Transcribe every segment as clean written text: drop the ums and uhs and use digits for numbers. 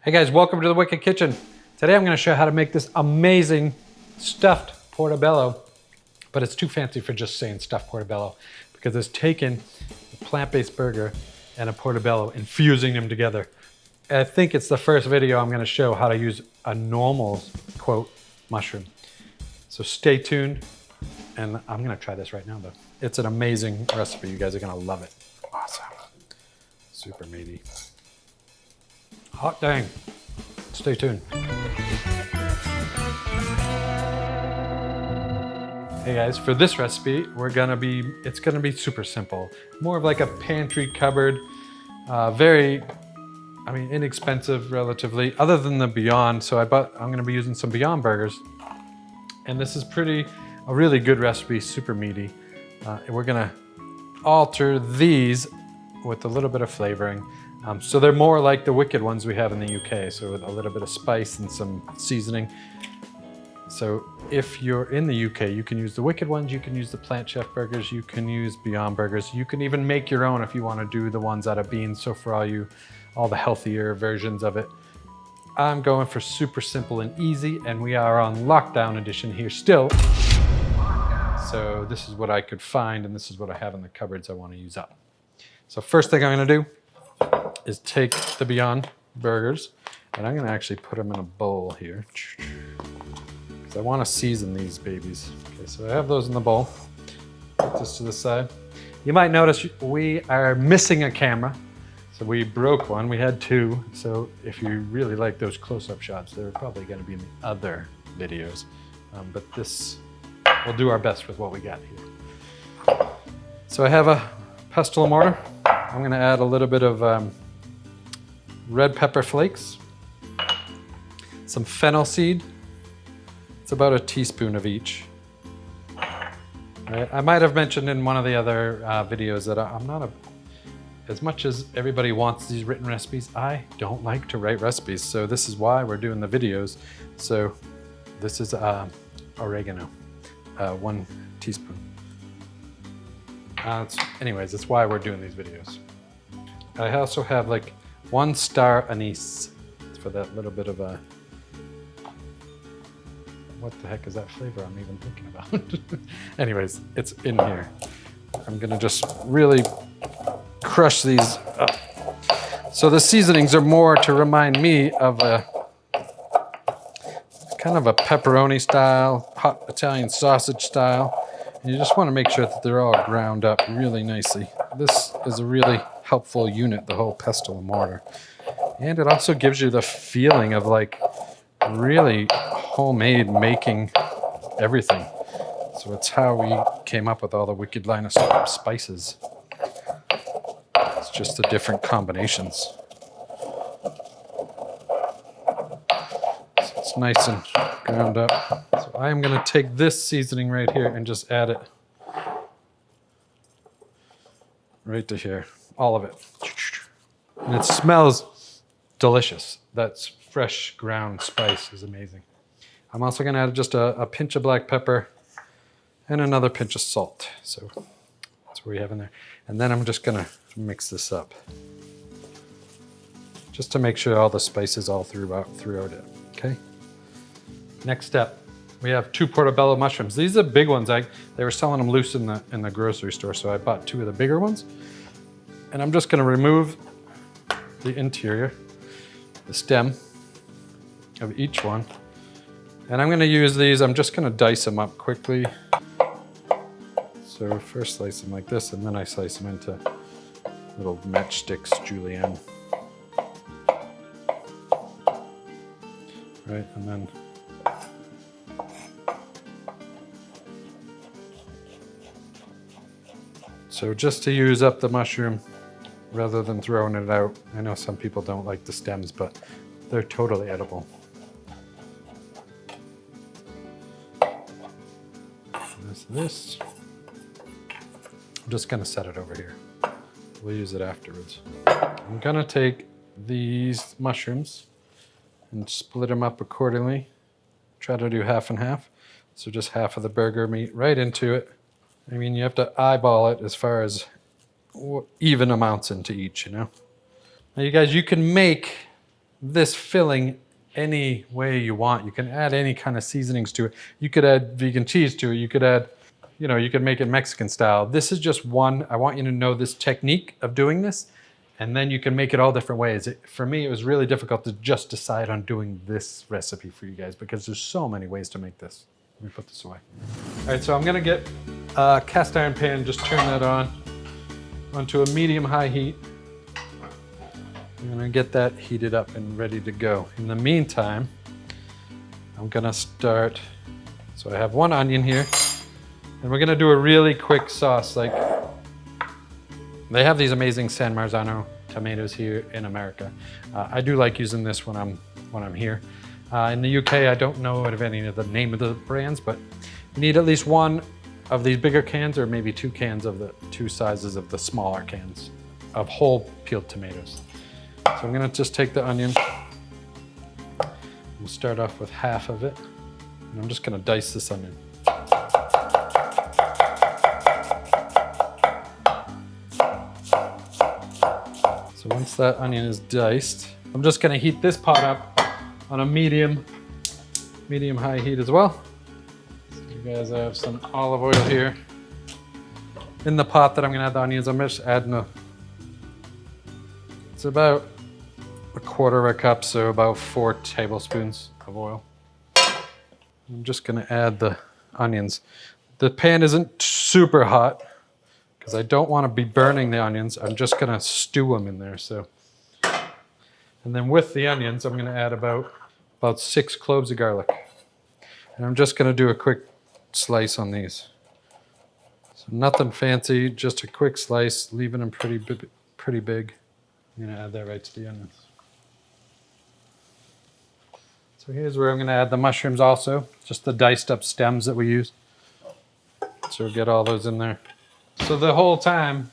Hey guys, welcome to the Wicked Kitchen. Today I'm going to show you how to make this amazing stuffed portobello, but it's too fancy for just saying stuffed portobello because it's taken a plant-based burger and a portobello and fusing them together. I think it's the first video I'm going to show how to use a normal, quote, mushroom. So stay tuned, and I'm going to try this right now though. It's an amazing recipe. You guys are going to love it. Awesome. Super meaty. Hot dang. Stay tuned. Hey guys, for this recipe, it's gonna be super simple. More of like a pantry cupboard, inexpensive relatively, other than the Beyond. So I'm gonna be using some Beyond burgers. And this is a really good recipe, super meaty. We're gonna alter these with a little bit of flavoring. So they're more like the Wicked ones we have in the UK, so with a little bit of spice and some seasoning. So if you're in the UK, you can use the Wicked ones, you can use the Plant Chef burgers, you can use Beyond burgers, you can even make your own if you want to do the ones out of beans. So for all the healthier versions of it, I'm going for super simple and easy, and we are on lockdown edition here still. So this is what I could find, and this is what I have in the cupboards I want to use up. So first thing I'm going to do is take the Beyond burgers, and I'm gonna actually put them in a bowl here because I want to season these babies. Okay, so I have those in the bowl. Put this to the side. You might notice we are missing a camera, so we broke one. We had two, so if you really like those close-up shots, they're probably going to be in the other videos, but this, we'll do our best with what we got here. So I have a pestle and mortar. I'm going to add a little bit of red pepper flakes, some fennel seed. It's about a teaspoon of each. Right. I might have mentioned in one of the other videos that I'm not as much as everybody wants these written recipes, I don't like to write recipes. So this is why we're doing the videos. So this is oregano, 1 teaspoon. Anyways, that's why we're doing these videos. I also have like 1 star anise for that little bit of a, what the heck is that flavor I'm even thinking about? Anyways, it's in here. I'm gonna just really crush these up. So the seasonings are more to remind me of a kind of a pepperoni style, hot Italian sausage style. And you just want to make sure that they're all ground up really nicely. This is a really helpful unit, the whole pestle and mortar. And it also gives you the feeling of like really homemade making everything. So it's how we came up with all the Wicked line of spices. It's just the different combinations. So it's nice and ground up. So I am going to take this seasoning right here and just add it right to here, all of it. And it smells delicious. That's fresh ground spice is amazing. I'm also going to add just a pinch of black pepper and another pinch of salt. So that's what we have in there. And then I'm just going to mix this up just to make sure all the spices all throughout it. Okay. Next step, we have 2 portobello mushrooms. These are big ones. They were selling them loose in the grocery store, so I bought 2 of the bigger ones. And I'm just going to remove the interior, the stem of each one. And I'm going to use these. I'm just going to dice them up quickly. So first slice them like this, and then I slice them into little matchsticks, julienne. Right, and then so just to use up the mushroom rather than throwing it out. I know some people don't like the stems, but they're totally edible. This. I'm just gonna set it over here. We'll use it afterwards. I'm gonna take these mushrooms and split them up accordingly. Try to do half and half. So just half of the burger meat right into it. I mean, you have to eyeball it as far as even amounts into each, you know? Now you guys, you can make this filling any way you want. You can add any kind of seasonings to it. You could add vegan cheese to it. You could add, you know, you could make it Mexican style. This is just one. I want you to know this technique of doing this, and then you can make it all different ways. For me, it was really difficult to just decide on doing this recipe for you guys because there's so many ways to make this. Let me put this away. All right, so I'm gonna get a cast iron pan, just turn that on onto a medium-high heat. I'm gonna get that heated up and ready to go. In the meantime, I'm gonna start, so I have one onion here, and we're gonna do a really quick sauce. Like, they have these amazing San Marzano tomatoes here in America. I do like using this when I'm here. In the UK, I don't know of any of the name of the brands, but you need at least one of these bigger cans or maybe 2 cans of the 2 sizes of the smaller cans of whole peeled tomatoes. So I'm gonna just take the onion. We'll start off with half of it. And I'm just gonna dice this onion. So once that onion is diced, I'm just gonna heat this pot up on a medium-high heat as well. So you guys, I have some olive oil here. In the pot that I'm gonna add the onions, I'm just adding it's about 1/4 cup, so about 4 tablespoons of oil. I'm just gonna add the onions. The pan isn't super hot because I don't wanna be burning the onions. I'm just gonna stew them in there, so. And then with the onions, I'm gonna add about 6 cloves of garlic. And I'm just gonna do a quick slice on these. So nothing fancy, just a quick slice, leaving them pretty big. I'm gonna add that right to the onions. So here's where I'm gonna add the mushrooms also, just the diced up stems that we use. So we'll get all those in there. So the whole time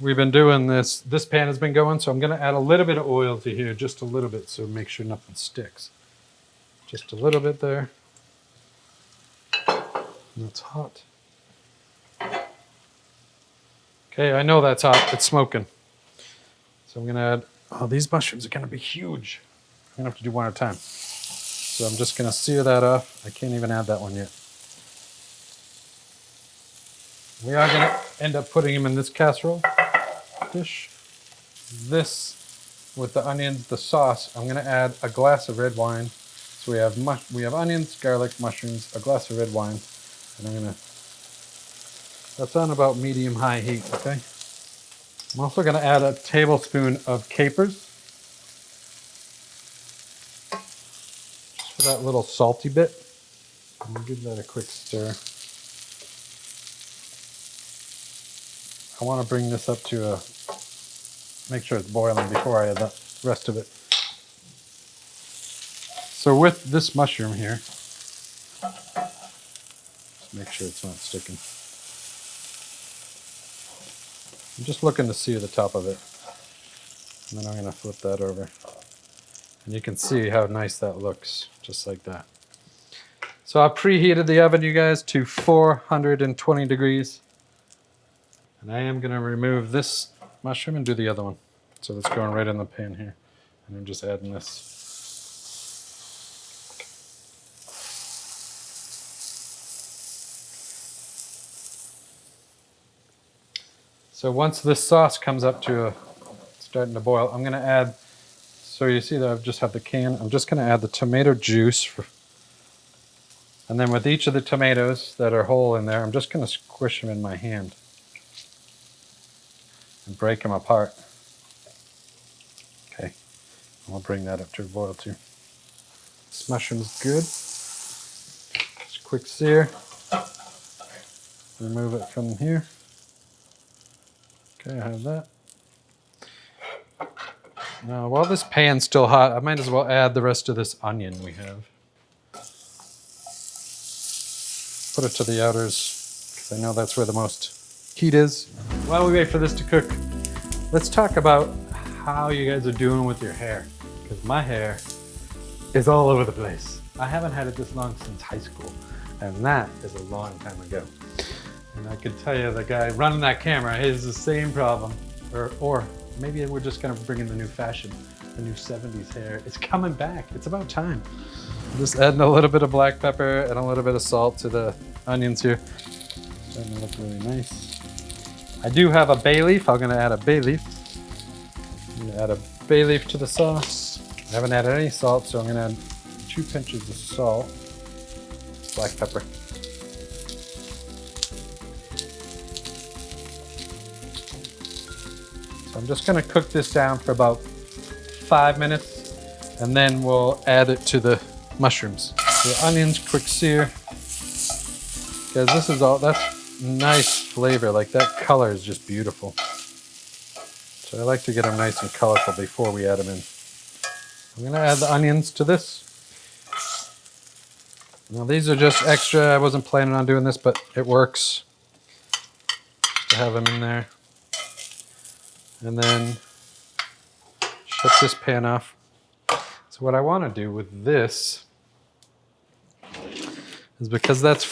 we've been doing this pan has been going, so I'm gonna add a little bit of oil to here, just a little bit, so make sure nothing sticks. Just a little bit there. That's hot. Okay, I know that's hot, it's smoking. So I'm gonna add, oh, these mushrooms are gonna be huge. I'm gonna have to do one at a time. So I'm just gonna sear that off. I can't even add that one yet. We are gonna end up putting them in this casserole dish. This, with the onions, the sauce, I'm gonna add a glass of red wine. So we have onions, garlic, mushrooms, a glass of red wine, and that's on about medium-high heat, okay? I'm also gonna add a tablespoon of capers. Just for that little salty bit. I'm gonna give that a quick stir. I want to bring this up to make sure it's boiling before I add the rest of it. So with this mushroom here, just make sure it's not sticking. I'm just looking to sear the top of it. And then I'm going to flip that over. And you can see how nice that looks, just like that. So I preheated the oven, you guys, to 420 degrees. And I am going to remove this mushroom and do the other one. So that's going right in the pan here. And I'm just adding this. So once this sauce comes up to starting to boil, I'm going to add, so you see that I've just have the can. I'm just going to add the tomato juice. And then with each of the tomatoes that are whole in there, I'm just going to squish them in my hand. And break them apart. Okay, I'll bring that up to a boil too. This mushroom's good. Just a quick sear. Remove it from here. Okay, I have that. Now, while this pan's still hot, I might as well add the rest of this onion we have. Put it to the outers, because I know that's where the most heat is. While we wait for this to cook, let's talk about how you guys are doing with your hair, because my hair is all over the place. I haven't had it this long since high school, and that is a long time ago. And I can tell you the guy running that camera has the same problem, or maybe we're just gonna bring in the new fashion. The new 70s hair. It's coming back. It's about time. Just adding a little bit of black pepper and a little bit of salt to the onions here. Starting to look really nice. I do have a bay leaf. I'm gonna add a bay leaf. I'm gonna add a bay leaf to the sauce. I haven't added any salt, so I'm gonna add 2 pinches of salt. Black pepper. So I'm just gonna cook this down for about 5 minutes, and then we'll add it to the mushrooms. The onions, quick sear. Guys, this is all, that's nice flavor. Like that color is just beautiful. So I like to get them nice and colorful before we add them in. I'm gonna add the onions to this. Now these are just extra. I wasn't planning on doing this, but it works. Just to have them in there. And then shut this pan off. So what I want to do with this is, because that's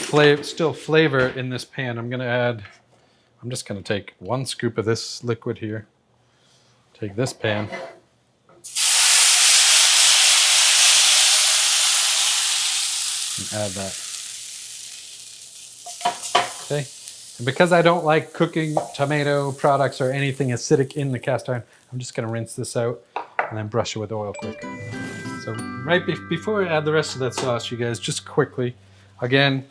still flavor in this pan, I'm just going to take 1 scoop of this liquid here. Take this pan. And add that. Okay. And because I don't like cooking tomato products or anything acidic in the cast iron, I'm just going to rinse this out and then brush it with oil quick. So right before I add the rest of that sauce, you guys, just quickly, again,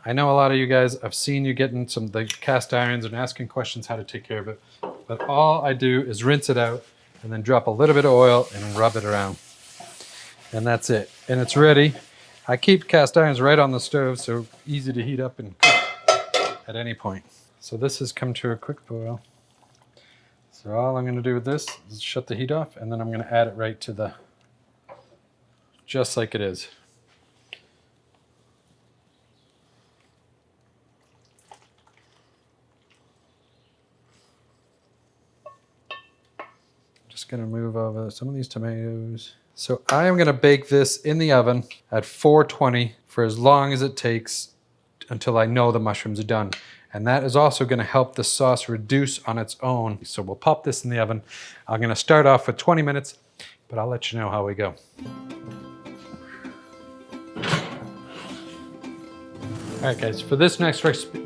I know a lot of you guys, I've seen you getting the cast irons and asking questions how to take care of it, but all I do is rinse it out and then drop a little bit of oil and rub it around. And that's it. And it's ready. I keep cast irons right on the stove, so easy to heat up and cook at any point. So this has come to a quick boil. So all I'm going to do with this is shut the heat off, and then I'm going to add it right to the, just like it is. Just going to move over some of these tomatoes. So I am going to bake this in the oven at 420 for as long as it takes until I know the mushrooms are done. And that is also going to help the sauce reduce on its own. So we'll pop this in the oven. I'm going to start off with 20 minutes, but I'll let you know how we go. All right, guys, for this next recipe,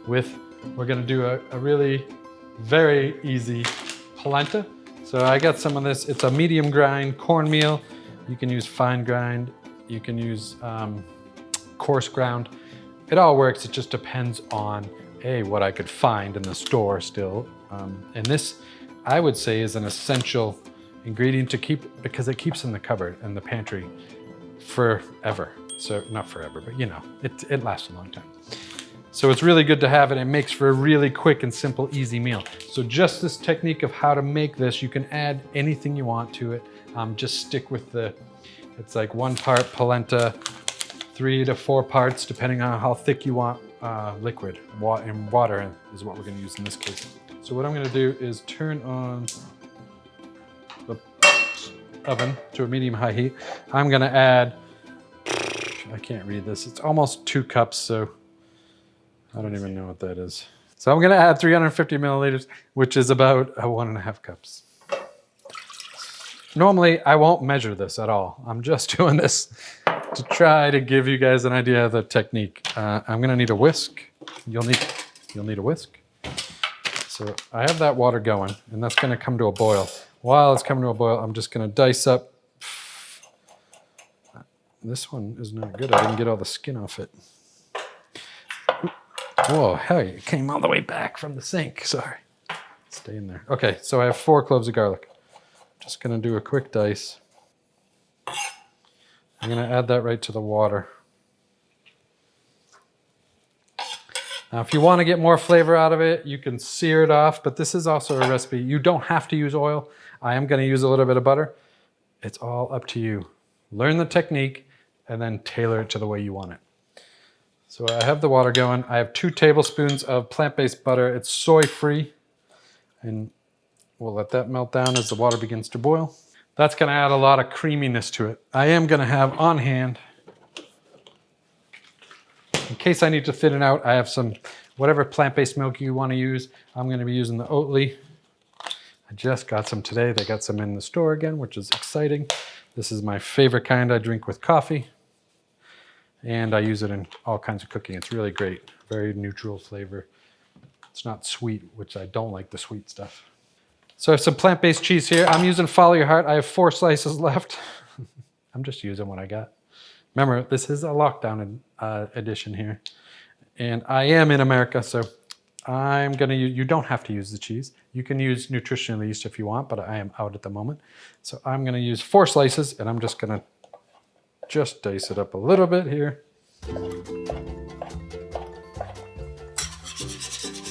we're going to do a really very easy polenta. So I got some of this. It's a medium grind cornmeal. You can use fine grind. You can use coarse ground. It all works. It just depends on what I could find in the store still. And this, I would say, is an essential ingredient to keep, because it keeps in the cupboard and the pantry forever. So not forever, but you know, it lasts a long time. So it's really good to have it. It makes for a really quick and simple, easy meal. So just this technique of how to make this, you can add anything you want to it. Just stick with it's like 1 part polenta, 3 to 4 parts, depending on how thick you want liquid. And water is what we're gonna use in this case. So what I'm gonna do is turn on the oven to a medium-high heat. I'm gonna add, I can't read this, it's almost 2 cups, so I don't even know what that is. So I'm gonna add 350 milliliters, which is about 1.5 cups. Normally, I won't measure this at all. I'm just doing this to try to give you guys an idea of the technique. I'm gonna need a whisk. You'll need a whisk. So I have that water going, and that's gonna come to a boil. While it's coming to a boil, I'm just gonna dice up. This one is not good. I didn't get all the skin off it. Whoa, hey, it came all the way back from the sink. Sorry. Stay in there. Okay, so I have 4 cloves of garlic. Just gonna do a quick dice. I'm gonna add that right to the water. Now, if you want to get more flavor out of it, you can sear it off, but this is also a recipe. You don't have to use oil. I am gonna use a little bit of butter. It's all up to you. Learn the technique and then tailor it to the way you want it. So I have the water going. I have 2 tablespoons of plant-based butter. It's soy-free, and we'll let that melt down as the water begins to boil. That's gonna add a lot of creaminess to it. I am gonna have on hand, in case I need to thin it out, I have some, whatever plant-based milk you wanna use. I'm gonna be using the Oatly. I I just got some today. They got some in the store again, which is exciting. This is my favorite kind I drink with coffee. And I use it in all kinds of cooking. It's really great. Very neutral flavor. It's not sweet, which I don't like the sweet stuff. So I have some plant-based cheese here. I'm using Follow Your Heart. I have 4 slices left. I'm just using what I got. Remember, this is a lockdown edition here. And I am in America, so I'm gonna use, you don't have to use the cheese. You can use nutritional yeast if you want, but I am out at the moment. So I'm gonna use 4 slices, and I'm just gonna dice it up a little bit here.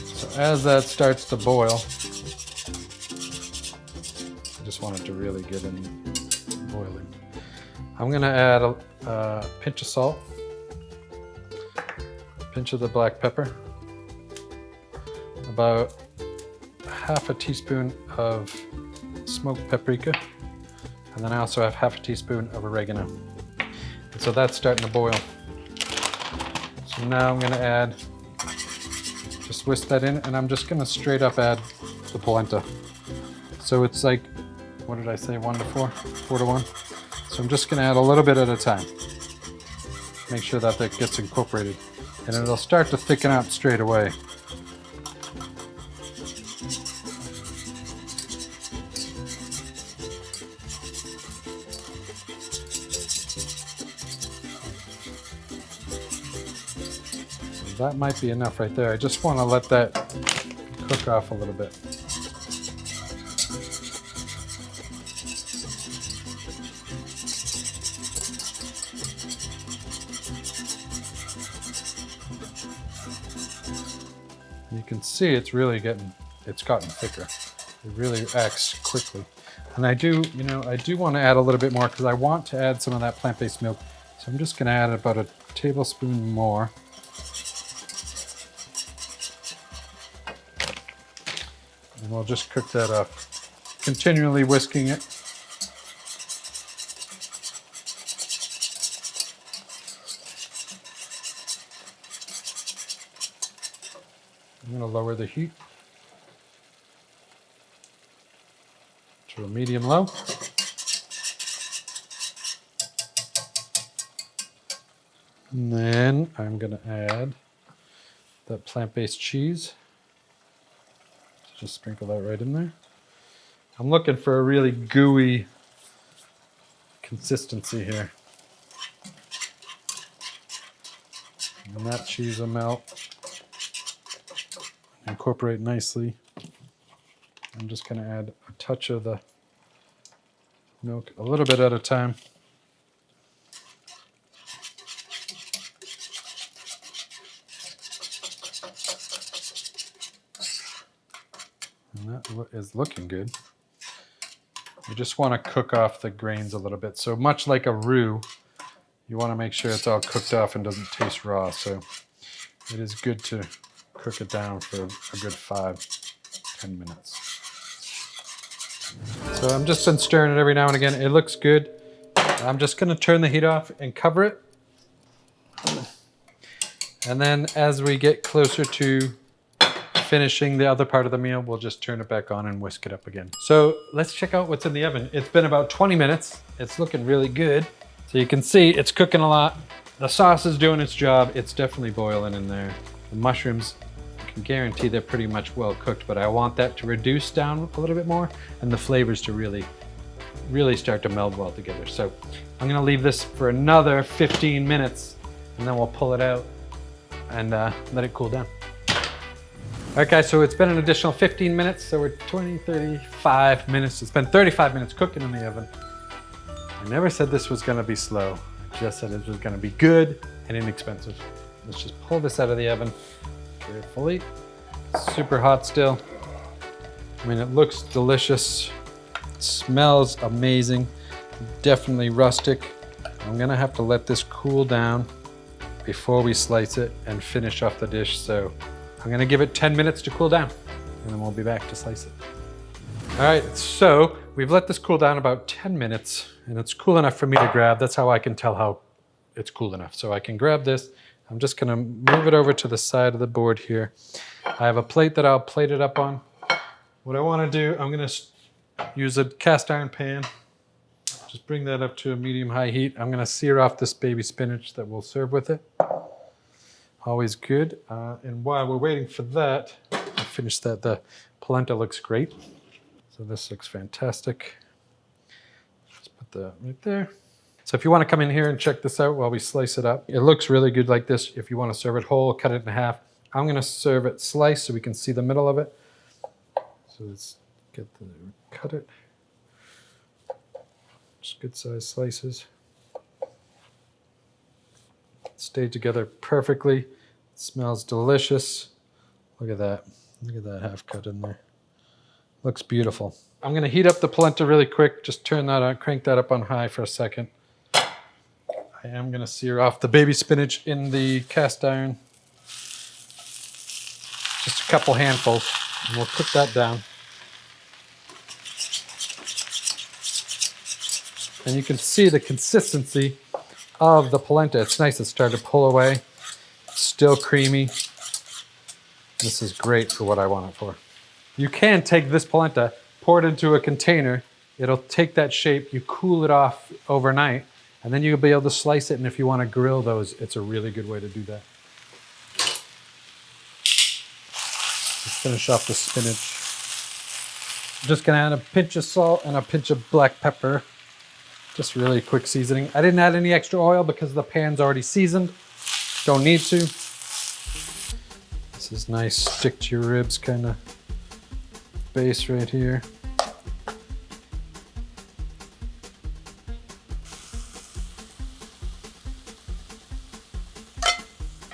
So as that starts to boil, I just want it to really get in boiling. I'm gonna add a pinch of salt, a pinch of the black pepper, about half a teaspoon of smoked paprika, and then I also have half a teaspoon of oregano. And so that's starting to boil. So now I'm gonna add, just whisk that in, and I'm just gonna straight up add the polenta. So it's like, what did I say, 1 to 4? 4 to 1. So I'm just gonna add a little bit at a time. Make sure that that gets incorporated. And it'll start to thicken up straight away. That might be enough right there. I just want to let that cook off a little bit. You can see it's really gotten thicker. It really acts quickly. And I do want to add a little bit more because I want to add some of that plant-based milk. So I'm just going to add about a tablespoon more. And we'll just cook that up, continually whisking it. I'm going to lower the heat to a medium-low. And then I'm going to add that plant-based cheese. Just sprinkle that right in there. I'm looking for a really gooey consistency here. And that cheese will melt, incorporate nicely. I'm just going to add a touch of the milk, a little bit at a time. And that is looking good. You just want to cook off the grains a little bit. So much like a roux, you want to make sure it's all cooked off and doesn't taste raw. So it is good to cook it down for a good 5-10 minutes. So I'm just been stirring it every now and again. It looks good. I'm just going to turn the heat off and cover it. And then as we get closer to finishing the other part of the meal, we'll just turn it back on and whisk it up again. So let's check out what's in the oven. It's been about 20 minutes. It's looking really good. So you can see it's cooking a lot. The sauce is doing its job. It's definitely boiling in there. The mushrooms, I can guarantee they're pretty much well cooked, but I want that to reduce down a little bit more and the flavors to really start to meld well together. So I'm gonna leave this for another 15 minutes and then we'll pull it out and let it cool down. All right guys, so it's been an additional 15 minutes, so we're 35 minutes. It's been 35 minutes cooking in the oven. I never said this was gonna be slow. I just said it was gonna be good and inexpensive. Let's just pull this out of the oven carefully. Super hot still. I mean, it looks delicious. It smells amazing. Definitely rustic. I'm gonna have to let this cool down before we slice it and finish off the dish. So I'm gonna give it 10 minutes to cool down and then we'll be back to slice it. All right, so we've let this cool down about 10 minutes and it's cool enough for me to grab. That's how I can tell how it's cool enough. So I can grab this. I'm just gonna move it over to the side of the board here. I have a plate that I'll plate it up on. What I wanna do, I'm gonna use a cast iron pan. Just bring that up to a medium-high heat. I'm gonna sear off this baby spinach that we'll serve with it. Always good. And while we're waiting for that, I'll finish that. The polenta looks great. So this looks fantastic. Just put that right there. So if you want to come in here and check this out while we slice it up, it looks really good like this. If you want to serve it whole, cut it in half. I'm going to serve it sliced so we can see the middle of it. So let's cut it. Just good sized slices. Stay together perfectly. It smells delicious. Look at that. Look at that half cut in there. Looks beautiful. I'm going to heat up the polenta really quick. Just turn that on, crank that up on high for a second. I am going to sear off the baby spinach in the cast iron. Just a couple handfuls, and we'll put that down. And you can see the consistency of the polenta. It's nice. It's starting to pull away. Still creamy. This is great for what I want it for. You can take this polenta, pour it into a container. It'll take that shape. You cool it off overnight, and then you'll be able to slice it. And if you want to grill those, it's a really good way to do that. Let's finish off the spinach. I'm just going to add a pinch of salt and a pinch of black pepper. Just really quick seasoning. I didn't add any extra oil because the pan's already seasoned. Don't need to. This is nice, stick to your ribs kind of base right here.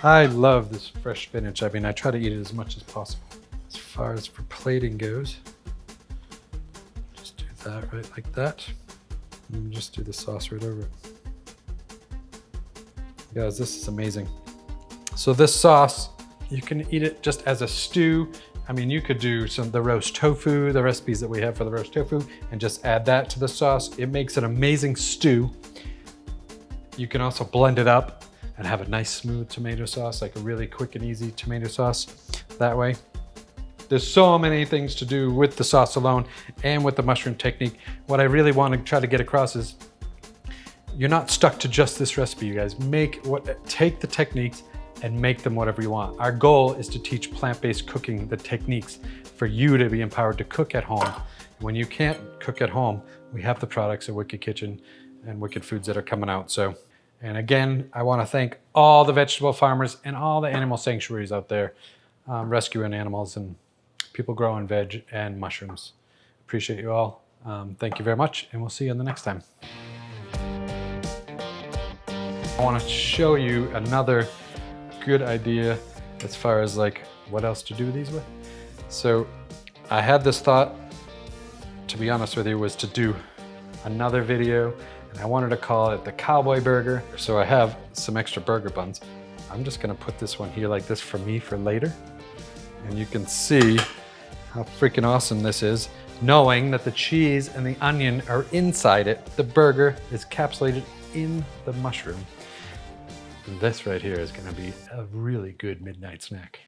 I love this fresh spinach. I mean, I try to eat it as much as possible. As far as for plating goes, just do that right like that. And just do the sauce right over it. Guys, this is amazing. So this sauce, you can eat it just as a stew. I mean, you could do the roast tofu, the recipes that we have for the roast tofu, and just add that to the sauce. It makes an amazing stew. You can also blend it up and have a nice smooth tomato sauce, like a really quick and easy tomato sauce that way. There's so many things to do with the sauce alone and with the mushroom technique. What I really want to try to get across is you're not stuck to just this recipe, you guys. Take the techniques and make them whatever you want. Our goal is to teach plant-based cooking, the techniques for you to be empowered to cook at home. When you can't cook at home, we have the products at Wicked Kitchen and Wicked Foods that are coming out. And again, I want to thank all the vegetable farmers and all the animal sanctuaries out there rescuing animals and people growing veg and mushrooms. Appreciate you all. Thank you very much, and we'll see you in the next time. I want to show you another good idea as far as like what else to do these with. So I had this thought, to be honest with you, was to do another video, and I wanted to call it the cowboy burger. So I have some extra burger buns. I'm just gonna put this one here like this for me for later. And you can see how freaking awesome this is, knowing that the cheese and the onion are inside it. The burger is capsulated in the mushroom. And this right here is gonna be a really good midnight snack.